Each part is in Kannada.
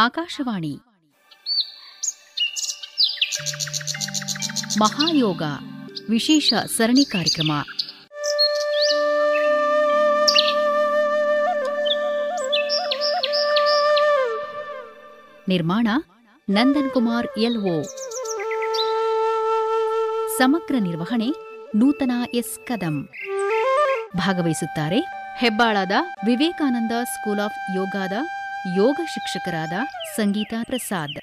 ಆಕಾಶವಾಣಿ ಮಹಾಯೋಗ ವಿಶೇಷ ಸರಣಿ ಕಾರ್ಯಕ್ರಮ. ನಿರ್ಮಾಣ ನಂದನ್ ಕುಮಾರ್ ಎಲ್ಒ. ಸಮಗ್ರ ನಿರ್ವಹಣೆ ನೂತನ ಎಸ್ ಕದಂ. ಭಾಗವಹಿಸುತ್ತಾರೆ ಹೆಬ್ಬಾಳದ ವಿವೇಕಾನಂದ ಸ್ಕೂಲ್ ಆಫ್ ಯೋಗದ ಯೋಗ ಶಿಕ್ಷಕರಾದ ಸಂಗೀತಾ ಪ್ರಸಾದ್.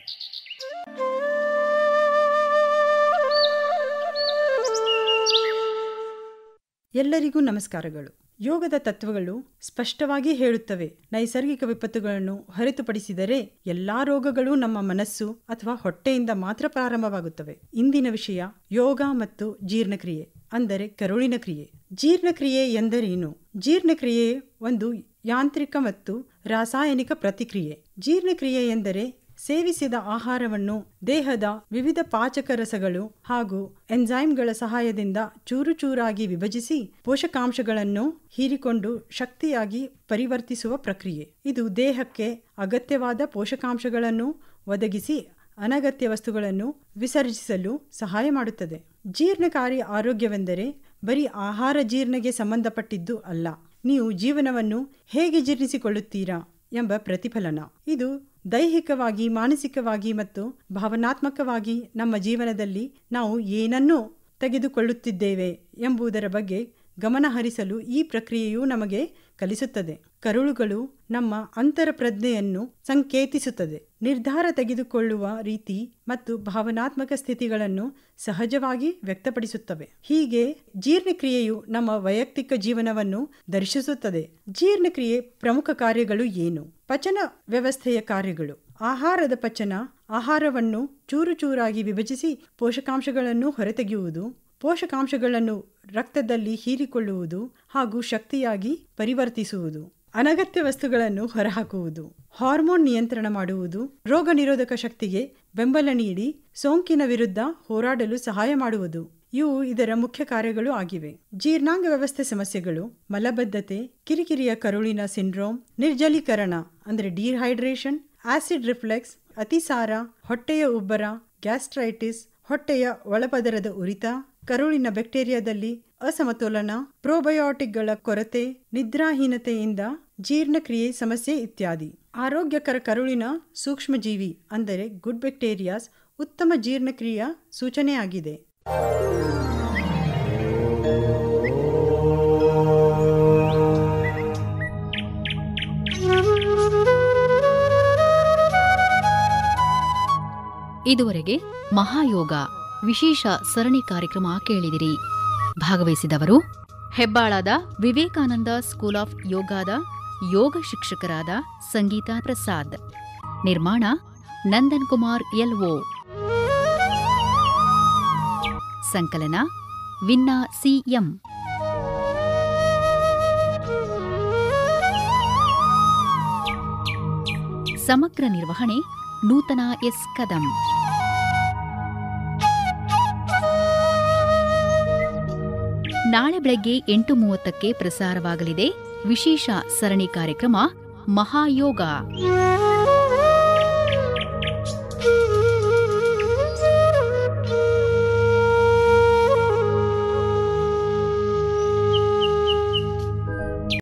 ಎಲ್ಲರಿಗೂ ನಮಸ್ಕಾರಗಳು. ಯೋಗದ ತತ್ವಗಳು ಸ್ಪಷ್ಟವಾಗಿ ಹೇಳುತ್ತವೆ, ನೈಸರ್ಗಿಕ ವಿಪತ್ತುಗಳನ್ನು ಹೊರತುಪಡಿಸಿದರೆ ಎಲ್ಲಾ ರೋಗಗಳು ನಮ್ಮ ಮನಸ್ಸು ಅಥವಾ ಹೊಟ್ಟೆಯಿಂದ ಮಾತ್ರ ಪ್ರಾರಂಭವಾಗುತ್ತವೆ. ಇಂದಿನ ವಿಷಯ ಯೋಗ ಮತ್ತು ಜೀರ್ಣಕ್ರಿಯೆ, ಅಂದರೆ ಕರುಳಿನ ಕ್ರಿಯೆ. ಜೀರ್ಣಕ್ರಿಯೆ ಎಂದರೇನು? ಜೀರ್ಣಕ್ರಿಯೆ ಒಂದು ಯಾಂತ್ರಿಕ ಮತ್ತು ರಾಸಾಯನಿಕ ಪ್ರತಿಕ್ರಿಯೆ. ಜೀರ್ಣಕ್ರಿಯೆ ಎಂದರೆ ಸೇವಿಸಿದ ಆಹಾರವನ್ನು ದೇಹದ ವಿವಿಧ ಪಾಚಕ ರಸಗಳು ಹಾಗೂ ಎನ್ಸೈಮ್ಗಳ ಸಹಾಯದಿಂದ ಚೂರು ಚೂರಾಗಿ ವಿಭಜಿಸಿ ಪೋಷಕಾಂಶಗಳನ್ನು ಹೀರಿಕೊಂಡು ಶಕ್ತಿಯಾಗಿ ಪರಿವರ್ತಿಸುವ ಪ್ರಕ್ರಿಯೆ. ಇದು ದೇಹಕ್ಕೆ ಅಗತ್ಯವಾದ ಪೋಷಕಾಂಶಗಳನ್ನು ಒದಗಿಸಿ ಅನಗತ್ಯ ವಸ್ತುಗಳನ್ನು ವಿಸರ್ಜಿಸಲು ಸಹಾಯ ಮಾಡುತ್ತದೆ. ಜೀರ್ಣಕಾರಿ ಆರೋಗ್ಯವೆಂದರೆ ಬರೀ ಆಹಾರ ಜೀರ್ಣಗೆ ಸಂಬಂಧಪಟ್ಟಿದ್ದು ಅಲ್ಲ, ನೀವು ಜೀವನವನ್ನು ಹೇಗೆ ಜೀರ್ಣಿಸಿಕೊಳ್ಳುತ್ತೀರಾ ಎಂಬ ಪ್ರತಿಫಲನ. ಇದು ದೈಹಿಕವಾಗಿ, ಮಾನಸಿಕವಾಗಿ ಮತ್ತು ಭಾವನಾತ್ಮಕವಾಗಿ ನಮ್ಮ ಜೀವನದಲ್ಲಿ ನಾವು ಏನನ್ನು ತೆಗೆದುಕೊಳ್ಳುತ್ತಿದ್ದೇವೆ ಎಂಬುದರ ಬಗ್ಗೆ ಗಮನಹರಿಸಲು ಈ ಪ್ರಕ್ರಿಯೆಯು ನಮಗೆ ಕಲಿಸುತ್ತದೆ. ಕರುಳುಗಳು ನಮ್ಮ ಅಂತರಪ್ರಜ್ಞೆಯನ್ನು ಸಂಕೇತಿಸುತ್ತದೆ, ನಿರ್ಧಾರ ತೆಗೆದುಕೊಳ್ಳುವ ರೀತಿ ಮತ್ತು ಭಾವನಾತ್ಮಕ ಸ್ಥಿತಿಗಳನ್ನು ಸಹಜವಾಗಿ ವ್ಯಕ್ತಪಡಿಸುತ್ತವೆ. ಹೀಗೆ ಜೀರ್ಣಕ್ರಿಯೆಯು ನಮ್ಮ ವೈಯಕ್ತಿಕ ಜೀವನವನ್ನು ದರ್ಶಿಸುತ್ತದೆ. ಜೀರ್ಣಕ್ರಿಯೆ ಪ್ರಮುಖ ಕಾರ್ಯಗಳು ಏನು? ಪಚನ ವ್ಯವಸ್ಥೆಯ ಕಾರ್ಯಗಳು. ಆಹಾರದ ಪಚನ, ಆಹಾರವನ್ನು ಚೂರು ಚೂರಾಗಿ ವಿಭಜಿಸಿ ಪೋಷಕಾಂಶಗಳನ್ನು ಹೊರತೆಗೆಯುವುದು, ಪೋಷಕಾಂಶಗಳನ್ನು ರಕ್ತದಲ್ಲಿ ಹೀರಿಕೊಳ್ಳುವುದು ಹಾಗೂ ಶಕ್ತಿಯಾಗಿ ಪರಿವರ್ತಿಸುವುದು, ಅನಗತ್ಯ ವಸ್ತುಗಳನ್ನು ಹೊರಹಾಕುವುದು, ಹಾರ್ಮೋನ್ ನಿಯಂತ್ರಣ ಮಾಡುವುದು, ರೋಗ ನಿರೋಧಕ ಶಕ್ತಿಗೆ ಬೆಂಬಲ ನೀಡಿ ಸೋಂಕಿನ ವಿರುದ್ಧ ಹೋರಾಡಲು ಸಹಾಯ ಮಾಡುವುದು. ಇವು ಇದರ ಮುಖ್ಯ ಕಾರ್ಯಗಳು ಆಗಿವೆ. ಜೀರ್ಣಾಂಗ ವ್ಯವಸ್ಥೆ ಸಮಸ್ಯೆಗಳು: ಮಲಬದ್ಧತೆ, ಕಿರಿಕಿರಿಯ ಕರುಳಿನ ಸಿಂಡ್ರೋಮ್, ನಿರ್ಜಲೀಕರಣ ಅಂದರೆ ಡಿಹೈಡ್ರೇಷನ್, ಆಸಿಡ್ ರಿಫ್ಲೆಕ್ಸ್, ಅತಿಸಾರ, ಹೊಟ್ಟೆಯ ಉಬ್ಬರ, ಗ್ಯಾಸ್ಟ್ರೈಟಿಸ್, ಹೊಟ್ಟೆಯ ಒಳಪದರದ ಉರಿತ, ಕರುಳಿನ ಬ್ಯಾಕ್ಟೀರಿಯಾದಲ್ಲಿ ಅಸಮತೋಲನ, ಪ್ರೋಬಯೋಟಿಕ್ಗಳ ಕೊರತೆ, ನಿದ್ರಾಹೀನತೆಯಿಂದ ಜೀರ್ಣಕ್ರಿಯೆ ಸಮಸ್ಯೆ ಇತ್ಯಾದಿ. ಆರೋಗ್ಯಕರ ಕರುಳಿನ ಸೂಕ್ಷ್ಮಜೀವಿ ಅಂದರೆ ಗುಡ್ ಬ್ಯಾಕ್ಟೀರಿಯಾಸ್ ಉತ್ತಮ ಜೀರ್ಣಕ್ರಿಯೆಯ ಸೂಚನೆಯಾಗಿದೆ. ಇದುವರೆಗೆ ಮಹಾಯೋಗ ವಿಶೇಷ ಸರಣಿ ಕಾರ್ಯಕ್ರಮ ಕೇಳಿದಿರಿ. ಭಾಗವಹಿಸಿದವರು ಹೆಬ್ಬಾಳದ ವಿವೇಕಾನಂದ ಸ್ಕೂಲ್ ಆಫ್ ಯೋಗದ ಯೋಗ ಶಿಕ್ಷಕರಾದ ಸಂಗೀತಾ ಪ್ರಸಾದ್. ನಿರ್ಮಾಣ ನಂದನ್ ಕುಮಾರ್ ಎಲ್ಒ. ಸಂಕಲನ ವಿನ್ನಾ ಸಿಎಂ. ಸಮಗ್ರ ನಿರ್ವಹಣೆ ನೂತನ ಎಸ್ ಕದಂ. ನಾಳೆ ಬೆಳಗ್ಗೆ 8:30ಕ್ಕೆ ಪ್ರಸಾರವಾಗಲಿದೆ ವಿಶೇಷ ಸರಣಿ ಕಾರ್ಯಕ್ರಮ ಮಹಾಯೋಗ.